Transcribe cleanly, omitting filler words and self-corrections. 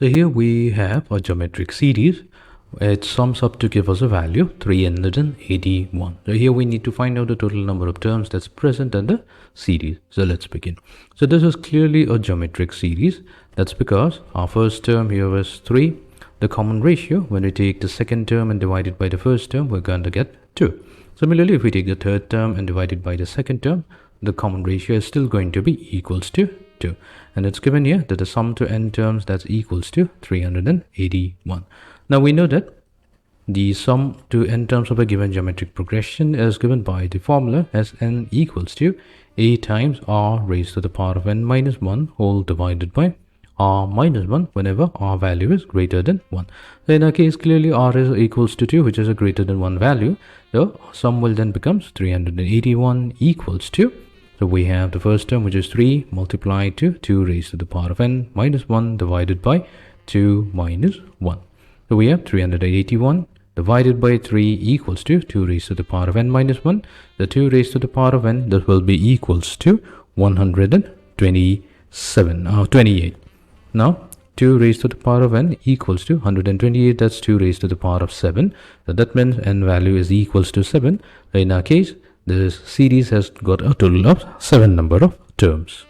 So here we have a geometric series. It sums up to give us a value 381. So here we need to find out the total number of terms that's present in the series. So let's begin. So this is clearly a geometric series. That's because our first term here is 3. The common ratio, when we take the second term and divide it by the first term, we're going to get 2. Similarly, if we take the third term and divide it by the second term, the common ratio is still going to be equals to 2. And it's given here that the sum to n terms that's equals to 381. Now we know that the sum to n terms of a given geometric progression is given by the formula as n equals to a times r raised to the power of n minus 1 whole divided by r minus 1 whenever r value is greater than 1. So in our case, clearly r is equals to 2, which is a greater than 1 value. So sum will then becomes 381 equals to, so we have the first term, which is 3 multiplied to 2 raised to the power of n minus 1 divided by 2 minus 1. So we have 381 divided by 3 equals to 2 raised to the power of n minus 1. The 2 raised to the power of n, that will be equals to 28. Now 2 raised to the power of n equals to 128. That's 2 raised to the power of 7. So that means n value is equals to 7. So in our case, this series has got a total of 7 number of terms.